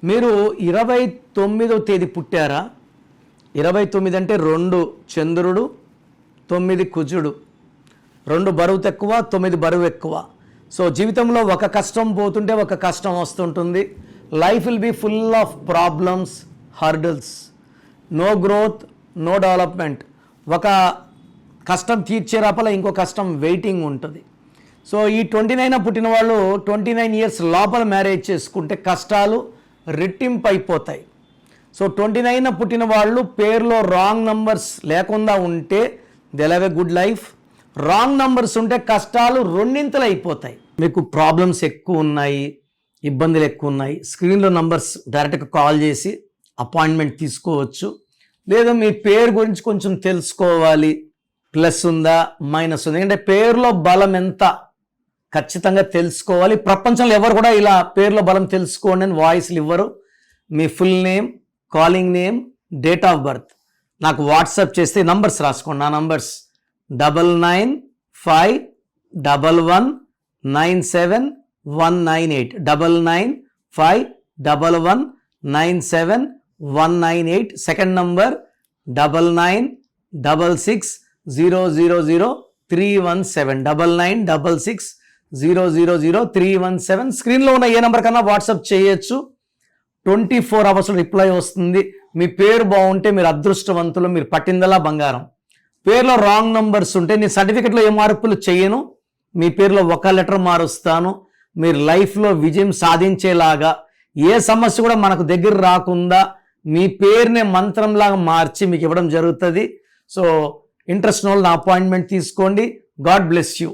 మీరు 29వ తేదీ పుట్టారా? 29 అంటే 2 చంద్రుడు, 9 కుజుడు. 2 బరువు తక్కువ, 9 బరువు ఎక్కువ. సో జీవితంలో ఒక కష్టం పోతుంటే ఒక కష్టం వస్తుంటుంది. Life will be full of problems, hurdles, no growth, no development. ఒక కష్టం తీర్చే రపల ఇంకో కష్టం వెయిటింగ్ ఉంటుంది. సో ఈ 29 పుట్టిన వాళ్ళు 29 ఇయర్స్ లోపల మ్యారేజ్ చేసుకుంటే కష్టాలు రెట్టింపు అయిపోతాయి. సో 29 పుట్టిన వాళ్ళు పేరులో రాంగ్ నంబర్స్ లేకుండా ఉంటే they have a good life. Wrong numbers ఉంటే కష్టాలు రెండింతలు అయిపోతాయి. మీకు ప్రాబ్లమ్స్ ఎక్కువ ఉన్నాయి, ఇబ్బందులు ఎక్కువ ఉన్నాయి, స్క్రీన్లో నంబర్స్ డైరెక్ట్గా కాల్ చేసి అపాయింట్మెంట్ తీసుకోవచ్చు. లేదా మీ పేరు గురించి కొంచెం తెలుసుకోవాలి, ప్లస్ ఉందా మైనస్ ఉందా, ఎందుకంటే పేరులో బలం ఎంత ఖచ్చితంగా తెలుసుకోవాలి. ప్రపంచంలో ఎవరు కూడా ఇలా పేరులో బలం తెలుసుకోండి అని వాయిస్లు ఇవ్వరు. మీ full name, calling name, date of birth నాకు వాట్సాప్ చేస్తే నంబర్స్ రాసుకోండి. నా నంబర్స్ 9951197198 9951197198. Second number 9966000317 9966000317. స్క్రీన్లో ఉన్న ఏ నెంబర్ కన్నా వాట్సాప్ చేయొచ్చు. 24 అవర్స్లో రిప్లై వస్తుంది. మీ పేరు బాగుంటే మీరు అదృష్టవంతులు, మీరు పట్టిందలా బంగారం. పేరులో రాంగ్ నంబర్స్ ఉంటే నేను సర్టిఫికెట్లో ఏ మార్పులు చేయను, మీ పేరులో ఒక లెటర్ మారుస్తాను. మీరు లైఫ్లో విజయం సాధించేలాగా ఏ సమస్య కూడా మనకు దగ్గర రాకుండా మీ పేరునే మంత్రంలాగా మార్చి మీకు ఇవ్వడం జరుగుతుంది. సో ఇంట్రెస్ట్ ఉన్న వాళ్ళు నా అపాయింట్మెంట్ తీసుకోండి. God bless you.